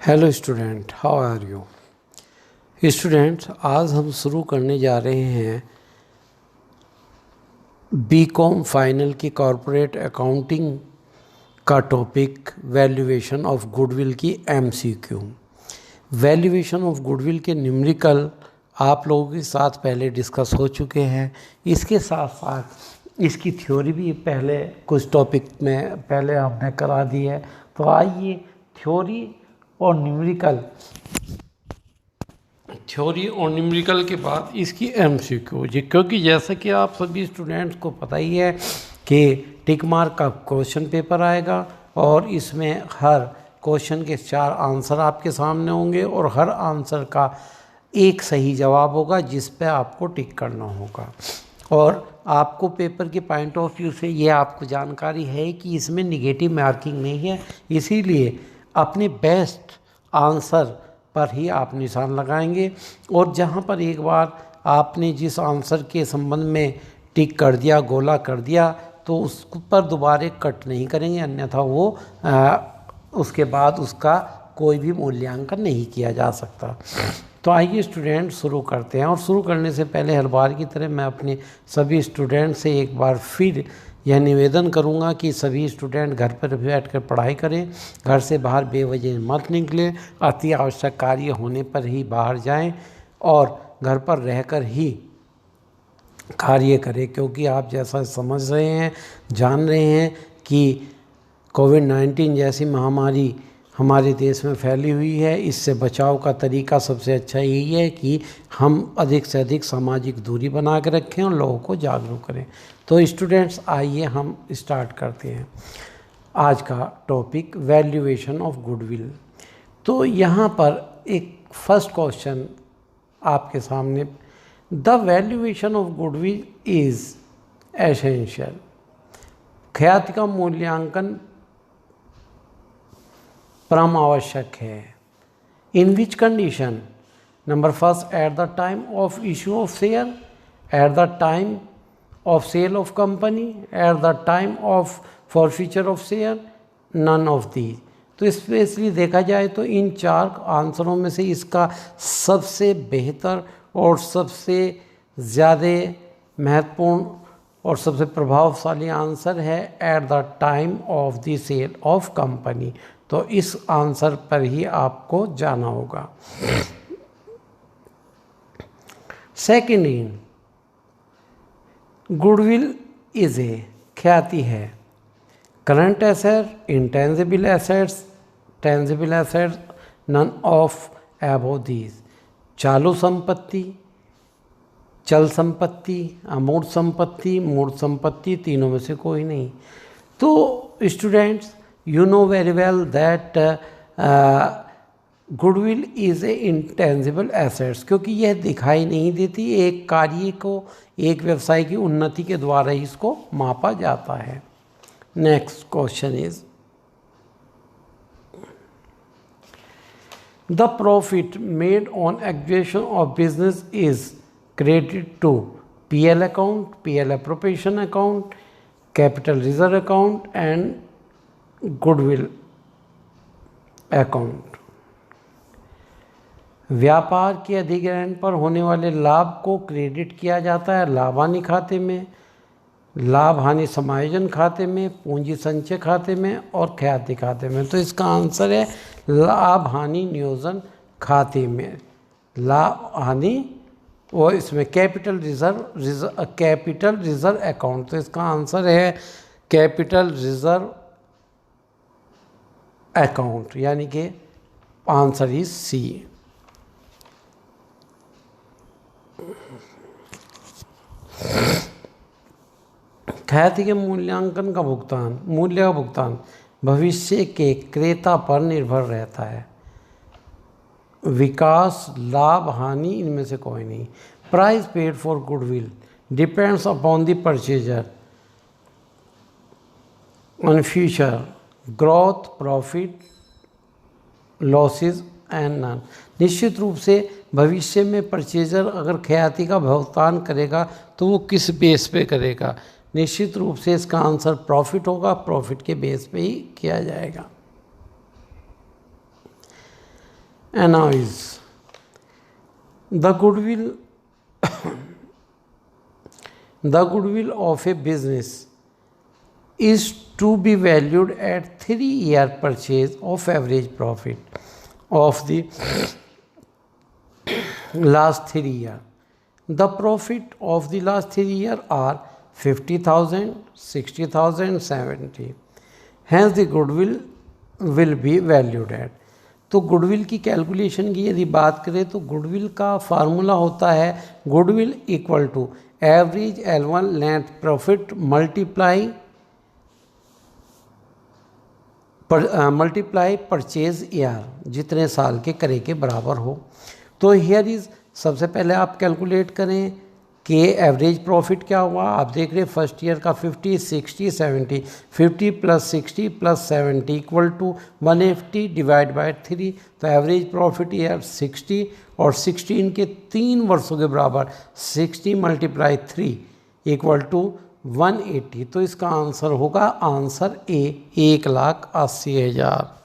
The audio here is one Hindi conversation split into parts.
Hello student, how are you? Students, आज हम शुरू करने जा रहे हैं बीकॉम फाइनल की कॉरपोरेट अकाउंटिंग का टॉपिक वैल्यूएशन ऑफ गुडविल की एमसीक्यू। वैल्यूएशन ऑफ गुडविल के न्यूमेरिकल आप लोगों के साथ पहले डिस्कस हो चुके हैं। इसके साथ साथ इसकी थ्योरी भी पहले कुछ टॉपिक में पहले हमने करा दी है। तो आइए थ्योरी और न्यूमेरिकल के बाद इसकी एमसीक्यू जी, क्योंकि जैसा कि आप सभी स्टूडेंट्स को पता ही है कि टिक मार्क का क्वेश्चन पेपर आएगा और इसमें हर क्वेश्चन के 4 आंसर आपके सामने होंगे और हर आंसर का एक सही जवाब होगा जिस पे आपको टिक करना होगा। और आपको पेपर के पॉइंट ऑफ व्यू से ये आपको जानकारी है कि इसमें निगेटिव मार्किंग नहीं है, इसीलिए अपने बेस्ट आंसर पर ही आप निशान लगाएंगे। और जहाँ पर एक बार आपने जिस आंसर के संबंध में टिक कर दिया, गोला कर दिया, तो उस पर दोबारा कट नहीं करेंगे, अन्यथा वो उसके बाद उसका कोई भी मूल्यांकन नहीं किया जा सकता। तो आइए स्टूडेंट शुरू करते हैं। और शुरू करने से पहले हर बार की तरह मैं अपने सभी स्टूडेंट से एक बार फिर यह निवेदन करूंगा कि सभी स्टूडेंट घर पर बैठकर पढ़ाई करें, घर से बाहर बेवजह मत निकलें, अति आवश्यक कार्य होने पर ही बाहर जाएं और घर पर रहकर ही कार्य करें। क्योंकि आप जैसा समझ रहे हैं, जान रहे हैं कि कोविड-19 जैसी महामारी हमारे देश में फैली हुई है। इससे बचाव का तरीका सबसे अच्छा यही है कि हम अधिक से अधिक सामाजिक दूरी बना के रखें और लोगों को जागरूक करें। तो स्टूडेंट्स, आइए हम स्टार्ट करते हैं आज का टॉपिक वैल्यूएशन ऑफ गुडविल। तो यहाँ पर एक फर्स्ट क्वेश्चन आपके सामने, the valuation of goodwill is essential. ख्याति का मूल्यांकन परम आवश्यक है। In which condition? Number first, at the time of issue of share, at the time of sale of company, at the time of forfeiture of share, none of these. तो स्पेशली देखा जाए तो इन 4 आंसरों में से इसका सबसे बेहतर और सबसे ज़्यादा महत्वपूर्ण और सबसे प्रभावशाली आंसर है at the time of the sale of company. तो इस आंसर पर ही आपको जाना होगा। Second, in goodwill is a, ख्याति है, current asset, intangible assets, tangible assets, none of above these. चालू संपत्ति, चल संपत्ति, अमूर्त संपत्ति, मूर्त संपत्ति, तीनों में से कोई नहीं। तो students, you know very well that goodwill is a intangible assets, क्योंकि यह दिखाई नहीं देती, एक कार्य को, एक व्यवसाय की उन्नति के द्वारा ही इसको मापा जाता है। Next question is, the profit made on acquisition of business is credit to PL account, PL appropriation account, capital reserve account and goodwill account. व्यापार के अधिग्रहण पर होने वाले लाभ को क्रेडिट किया जाता है लाभ हानि खाते में, लाभ हानि समायोजन खाते में, पूंजी संचय खाते में और ख्याति खाते में। तो इसका आंसर है लाभ हानि नियोजन खाते में, लाभ हानि, और इसमें कैपिटल रिजर्व अकाउंट। तो इसका आंसर है कैपिटल रिजर्व अकाउंट, यानी कि आंसर इज सी। ख्याति के मूल्यांकन का भुगतान, मूल्य का भुगतान भविष्य के क्रेता पर निर्भर रहता है। विकास, लाभ, हानि, इनमें से कोई नहीं। Price paid for goodwill depends upon the purchaser on future growth, profit, losses and none. निश्चित रूप से भविष्य में परचेजर अगर ख्याति का भुगतान करेगा तो वो किस बेस पे करेगा? निश्चित रूप से इसका आंसर प्रॉफिट होगा, प्रॉफिट के बेस पे ही किया जाएगा। Analyze the goodwill the goodwill of a business is to be valued at 3-year purchase of average profit of the last 3 years. The profit of the last 3 years are 50,000, 60,000, 70. Hence the goodwill will be valued at. तो गुडविल की कैलकुलेशन की यदि बात करें तो गुडविल का फार्मूला होता है goodwill equal to average L1 net profit multiply purchase year, जितने साल के करे के बराबर हो। तो हियर इज सबसे पहले आप कैलकुलेट करें कि एवरेज प्रॉफिट क्या हुआ। आप देख रहे हैं फर्स्ट ईयर का 50, 60, 70, 50 + 60 + 70 इक्वल टू 180 डिवाइड बाय 3। तो एवरेज प्रॉफिट ईयर 60 और 16 के 3 वर्षों के बराबर 60 × 3 इक्वल टू 180। तो इसका आंसर होगा आंसर ए 1,80,000।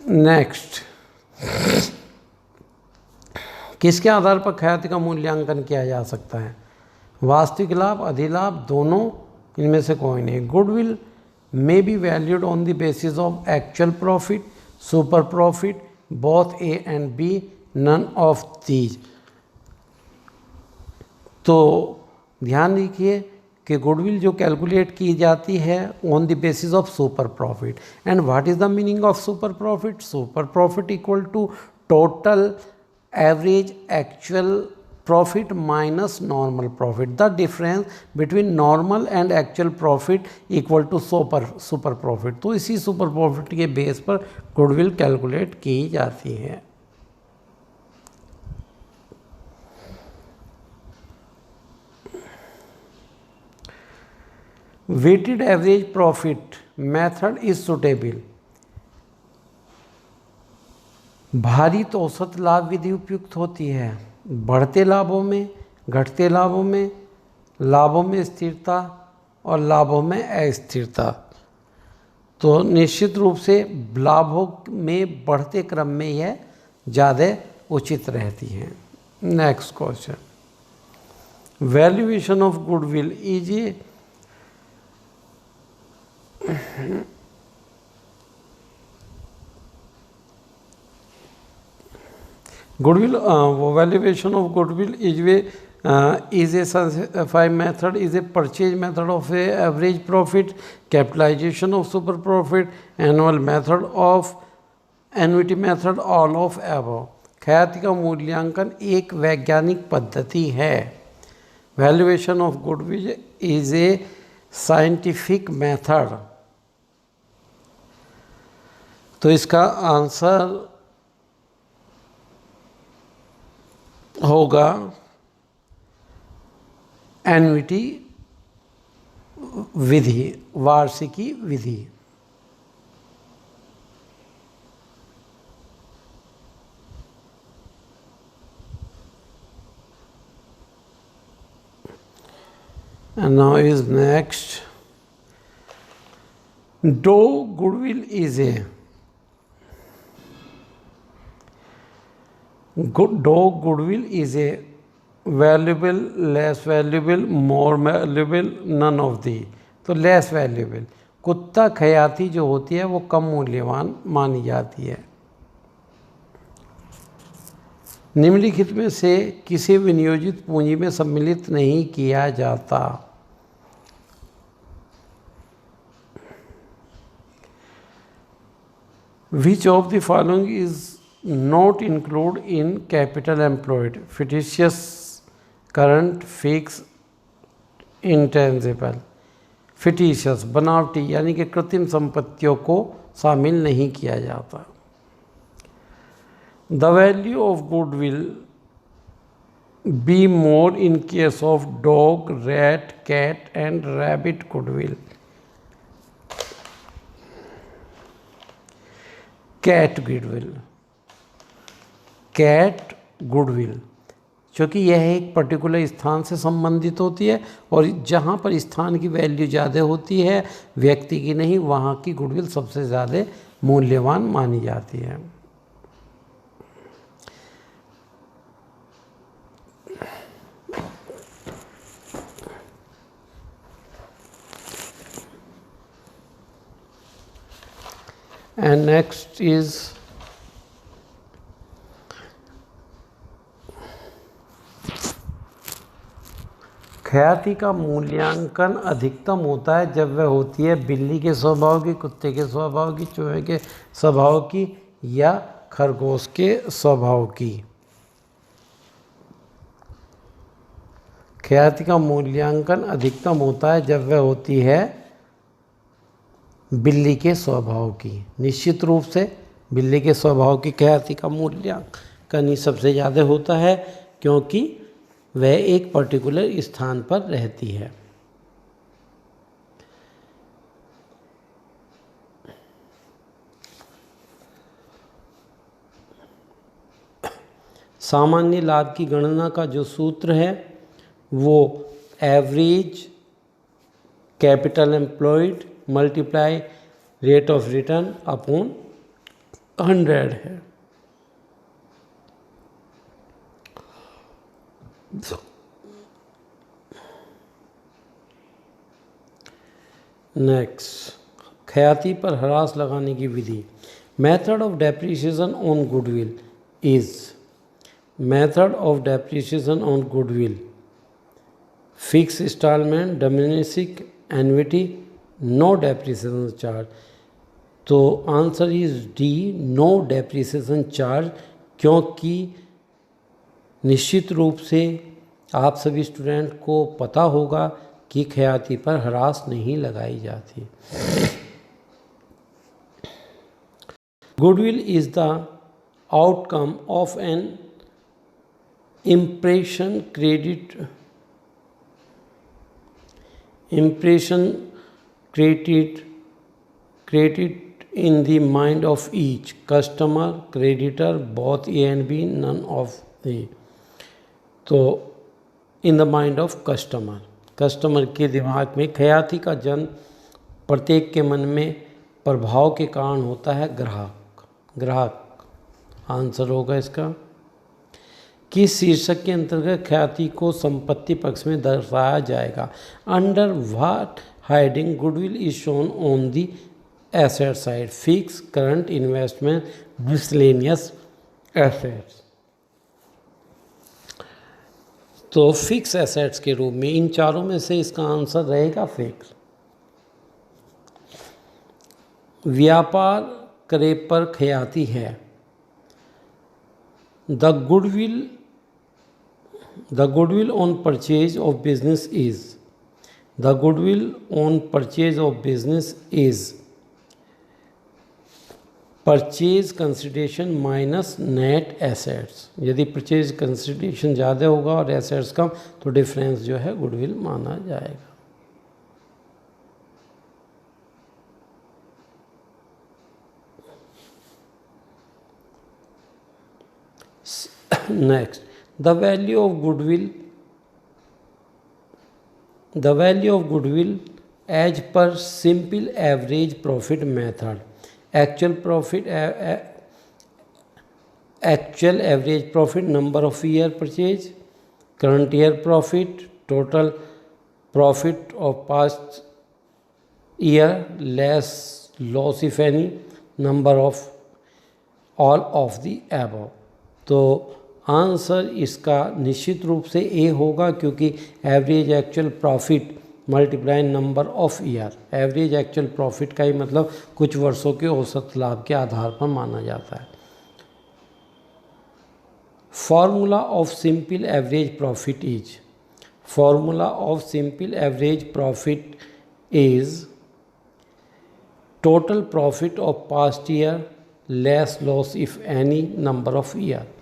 नेक्स्ट, किसके आधार पर ख्याति का मूल्यांकन किया जा सकता है? वास्तविक लाभ, अधिलाभ, दोनों, इनमें से कोई नहीं। Goodwill may be valued on the basis of actual profit, super profit, both A and B, none of these. तो ध्यान रखिए कि गुडविल जो कैलकुलेट की जाती है on the basis of super profit. And what is the meaning of super profit? Super profit equal to total average actual profit minus normal profit. The difference between normal and actual profit equal to super profit. तो इसी सुपर प्रॉफिट के बेस पर गुडविल कैलकुलेट की जाती है। Weighted average profit method is suitable. भारित औसत लाभ विधि उपयुक्त होती है बढ़ते लाभों में, घटते लाभों में, लाभों में स्थिरता और लाभों में अस्थिरता। तो निश्चित रूप से लाभों में बढ़ते क्रम में यह ज़्यादा उचित रहती है। Next question, valuation of goodwill is A goodwill valuation of goodwill is a specified method, is a purchase method of a average profit, capitalization of super profit, annual method of annuity method, all of above। ख्याति का मूल्यांकन एक वैज्ञानिक पद्धति है। Valuation of goodwill is A scientific method. तो इसका आंसर होगा एन्युटी विधि, वार्षिकी विधि। And now is next, though goodwill is a goodwill is a valuable, less valuable, more valuable, none of the। तो लेस वैल्यूबल, कुत्ता ख्याति जो होती है वो कम मूल्यवान मानी जाती है। निम्नलिखित में से किसी विनियोजित पूंजी में सम्मिलित नहीं किया जाता। Which of the following is not included in capital employed? Fictitious, current, fixed, intangible। फिटिशियस, बनावटी यानी कि कृत्रिम संपत्तियों को शामिल नहीं किया जाता। The value of goodwill be more in case of dog, rat, cat and rabbit goodwill। cat goodwill क्योंकि यह एक पर्टिकुलर स्थान से संबंधित होती है और जहाँ पर स्थान की वैल्यू ज़्यादा होती है व्यक्ति की नहीं, वहाँ की गुडविल सबसे ज़्यादा मूल्यवान मानी जाती है। And next is ख्याति का मूल्यांकन अधिकतम होता है जब वह होती है बिल्ली के स्वभाव की, कुत्ते के स्वभाव की, चूहे के स्वभाव की या खरगोश के स्वभाव की। ख्याति का मूल्यांकन अधिकतम होता है जब वह होती है बिल्ली के स्वभाव की। निश्चित रूप से बिल्ली के स्वभाव की ख्याति का मूल्यांकन ही सबसे ज़्यादा होता है क्योंकि वह एक पर्टिकुलर स्थान पर रहती है। सामान्य लाभ की गणना का जो सूत्र है वो average capital employed multiply rate of return upon 100 है। नेक्स्ट, ख्याति पर ह्रास लगाने की विधि। Method of depreciation on goodwill is method of depreciation on goodwill fix instalment diminishing annuity no depreciation charge. तो answer is D, no depreciation charge, क्योंकि निश्चित रूप से आप सभी स्टूडेंट को पता होगा कि ख्याति पर ह्रास नहीं लगाई जाती। Goodwill is the outcome of an impression created in the mind of each customer, creditor, both A and B, none of the। तो in the mind of customer के दिमाग में ख्याति का जन्म प्रत्येक के मन में प्रभाव के कारण होता है ग्राहक। आंसर होगा इसका। किस शीर्षक के अंतर्गत ख्याति को संपत्ति पक्ष में दर्शाया जाएगा? Under what heading goodwill is shown on the asset side? Fix, current, investment, miscellaneous assets. तो फिक्स एसेट्स के रूप में इन चारों में से इसका आंसर रहेगा फिक्स। व्यापार क्रय पर ख्याति है। The goodwill on purchase of business is purchase consideration minus net assets. यदि परचेज कंसिडरेशन ज़्यादा होगा और एसेट्स कम तो डिफरेंस जो है गुडविल माना जाएगा। Next, the value of goodwill as per simple average profit method। actual average profit, number of year purchase, current year profit, total profit of past year less loss if any, number of all of the above। तो आंसर इसका निश्चित रूप से ए होगा क्योंकि average actual profit multiply number of year. Average actual profit का ही मतलब कुछ वर्षों के औसत लाभ के आधार पर माना जाता है। Formula of simple average profit is total profit of past year less loss if any, number of year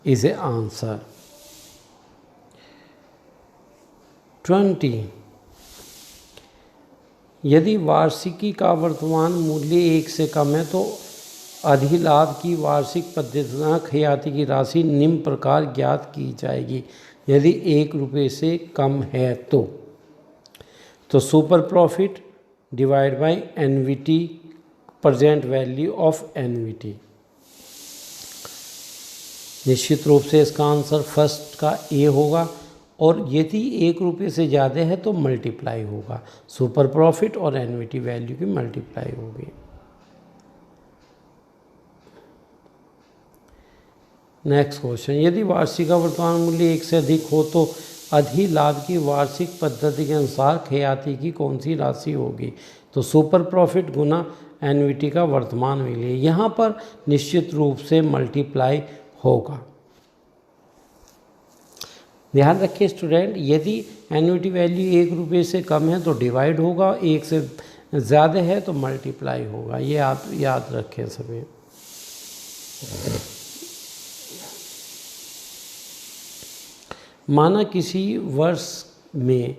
is a answer। 20, यदि वार्षिकी का वर्तमान मूल्य 1 से कम है तो अधिलाभ की वार्षिक पद्धतिनाक हयाती की राशि निम्न प्रकार ज्ञात की जाएगी। यदि 1 रुपये से कम है तो super profit divide by NVT, present value of NVT. निश्चित रूप से इसका आंसर फर्स्ट का ए होगा, और यदि 1 रुपये से ज़्यादा है तो मल्टीप्लाई होगा, सुपर प्रॉफिट और एनवीटी वैल्यू की मल्टीप्लाई होगी। नेक्स्ट क्वेश्चन, यदि वार्षिक वर्तमान मूल्य 1 से अधिक हो तो अधिलाभ की वार्षिक पद्धति के अनुसार ख्याति की कौन सी राशि होगी? तो सुपर प्रॉफिट गुना एनवीटी का वर्तमान मूल्य। यहाँ पर निश्चित रूप से मल्टीप्लाई होगा। ध्यान रखिए स्टूडेंट, यदि एनवीटी वैल्यू 1 रुपये से कम है तो डिवाइड होगा, 1 से ज़्यादा है तो मल्टीप्लाई होगा। ये आप याद रखें सभी। माना किसी वर्ष में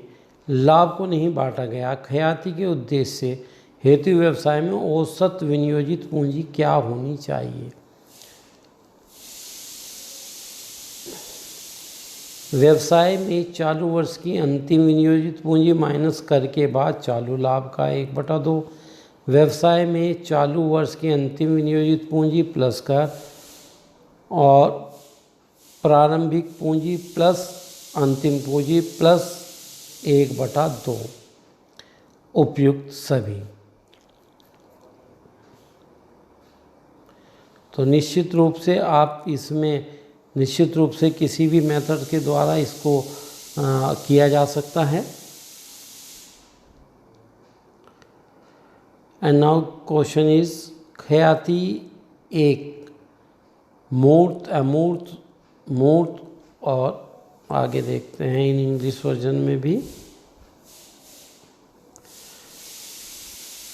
लाभ को नहीं बांटा गया, ख्याति के उद्देश्य से हेतु व्यवसाय में औसत विनियोजित पूंजी क्या होनी चाहिए? व्यवसाय में चालू वर्ष की अंतिम विनियोजित पूंजी माइनस कर के बाद चालू लाभ का 1/2। व्यवसाय में चालू वर्ष की अंतिम विनियोजित पूंजी प्लस कर और प्रारंभिक पूंजी प्लस अंतिम पूंजी प्लस 1/2 उपयुक्त सभी। तो निश्चित रूप से आप इसमें निश्चित रूप से किसी भी मेथड के द्वारा इसको किया जा सकता है। एंड नाउ क्वेश्चन इज, ख्याति एक मूर्त, अमूर्त, मूर्त, और आगे देखते हैं इन इंग्लिश वर्जन में भी।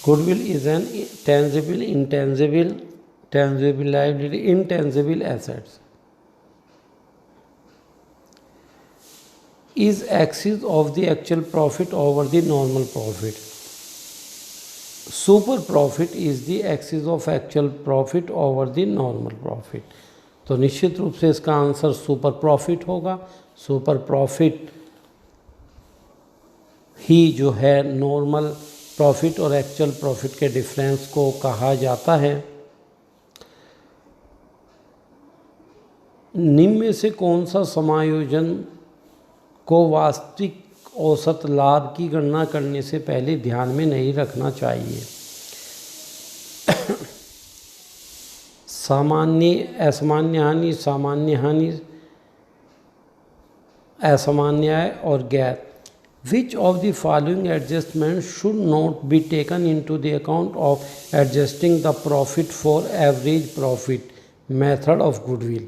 Goodwill is an tangible, intangible, tangible liability, intangible assets. is axis of the actual profit over the normal profit. Super profit is the axis of actual profit over the normal profit. तो निश्चित रूप से इसका आंसर सुपर प्रॉफिट होगा। सुपर प्रॉफिट ही जो है नॉर्मल प्रॉफिट और एक्चुअल प्रॉफिट के डिफरेंस को कहा जाता है। निम्न में से कौन सा समायोजन को वास्तविक औसत लाभ की गणना करने से पहले ध्यान में नहीं रखना चाहिए? सामान्य, असामान्य हानि, सामान्य हानि, असामान्य आय और गैर। Which of the following adjustments should not be taken into the account of adjusting the profit for average profit method of goodwill?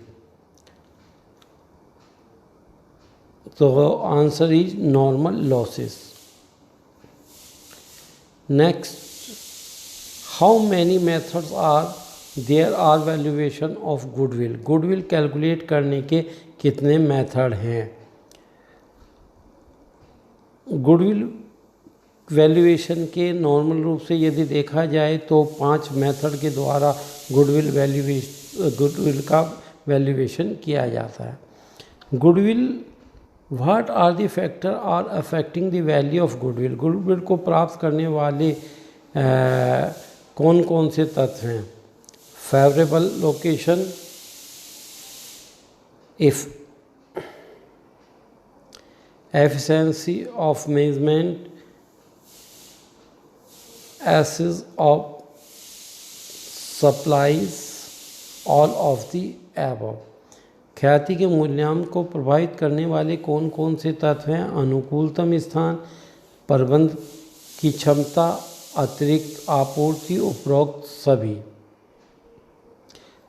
So answer is normal losses. Next, how many methods are there are valuation of goodwill? Goodwill calculate करने के कितने मेथड हैं? गुडविल वैल्यूएशन के नॉर्मल रूप से यदि देखा जाए तो 5 मेथड के द्वारा गुडविल का वैल्यूएशन किया जाता है। Goodwill, what are the factor are affecting the value of goodwill? Goodwill को प्राप्त करने वाले कौन कौन से तत्व हैं? Favourable location, if efficiency of management, access of supplies, all of the above. ख्याति के मूल्यांकन को प्रभावित करने वाले कौन कौन से तत्व हैं? अनुकूलतम स्थान, प्रबंध की क्षमता, अतिरिक्त आपूर्ति, उपरोक्त सभी।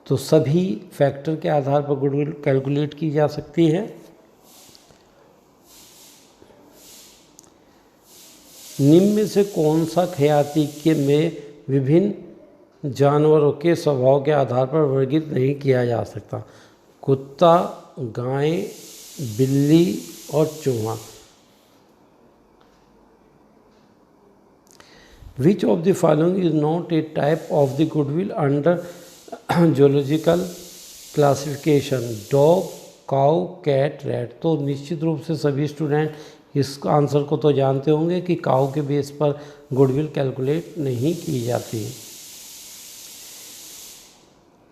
तो सभी फैक्टर के आधार पर गुडविल कैलकुलेट की जा सकती है। निम्न में से कौन सा ख्याति के में विभिन्न जानवरों के स्वभाव के आधार पर वर्गीकृत नहीं किया जा सकता? कुत्ता, गाय, बिल्ली और चूहा। Which of the following is not a type of the goodwill under zoological classification dog, cow, cat, rat. तो निश्चित रूप से सभी स्टूडेंट इस आंसर को तो जानते होंगे कि काऊ के बेस पर गुडविल कैलकुलेट नहीं की जाती।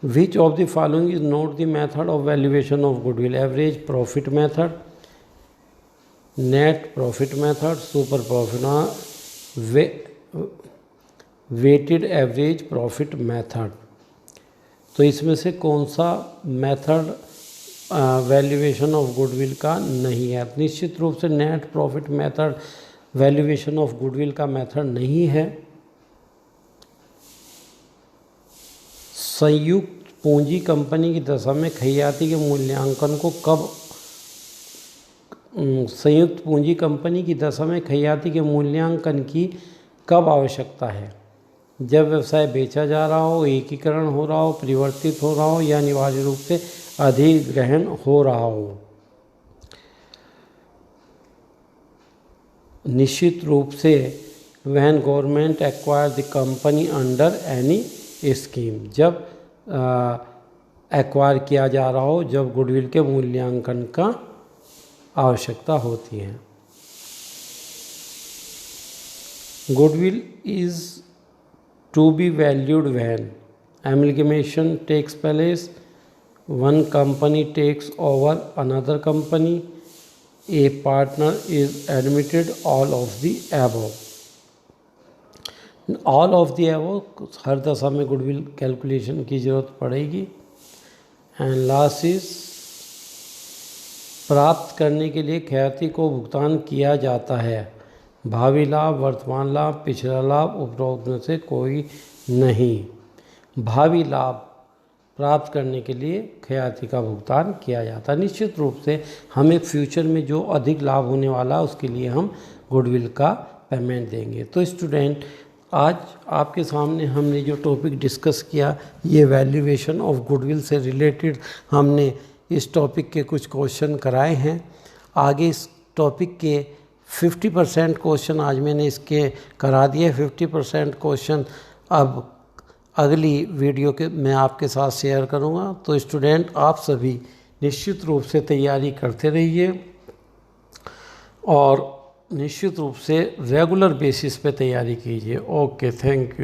Which of the following is not the method of valuation of goodwill? Average profit method, net profit method, super profit, weighted average profit method. तो इसमें से कौन सा मेथड वैल्यूएशन ऑफ गुडविल का नहीं है? निश्चित रूप से net profit method valuation of goodwill का मेथड नहीं है। संयुक्त पूंजी कंपनी की दशा में खयाती के मूल्यांकन को कब संयुक्त पूंजी कंपनी की दशा में खयाती के मूल्यांकन की कब आवश्यकता है? जब व्यवसाय बेचा जा रहा हो, एकीकरण हो रहा हो, परिवर्तित हो रहा हो या अनिवार्य रूप से अधिग्रहण हो रहा हो। निश्चित रूप से when government acquire the company under any scheme, जब एक्वायर किया जा रहा हो, जब गुडविल के मूल्यांकन का आवश्यकता होती है। Goodwill is to be valued when amalgamation takes place, one company takes over another company, a partner is admitted, all of the above। all of the above हर दशा में गुडविल कैलकुलेशन की ज़रूरत पड़ेगी। एंड लास्ट इज प्राप्त करने के लिए ख्याति को भुगतान किया जाता है। भावी लाभ, वर्तमान लाभ, पिछला लाभ, उपरोक्त में से कोई नहीं। भावी लाभ प्राप्त करने के लिए ख्याति का भुगतान किया जाता है। निश्चित रूप से हमें फ्यूचर में जो अधिक लाभ होने वाला है उसके लिए हम गुडविल का पेमेंट देंगे। तो स्टूडेंट, आज आपके सामने हमने जो टॉपिक डिस्कस किया, ये वैल्यूएशन ऑफ गुडविल से रिलेटेड हमने इस टॉपिक के कुछ क्वेश्चन कराए हैं। आगे इस टॉपिक के 50% क्वेश्चन आज मैंने इसके करा दिए। 50% क्वेश्चन अब अगली वीडियो के मैं आपके साथ शेयर करूंगा। तो स्टूडेंट, आप सभी निश्चित रूप से तैयारी करते रहिए और निश्चित रूप से रेगुलर बेसिस पे तैयारी कीजिए। Okay, thank you.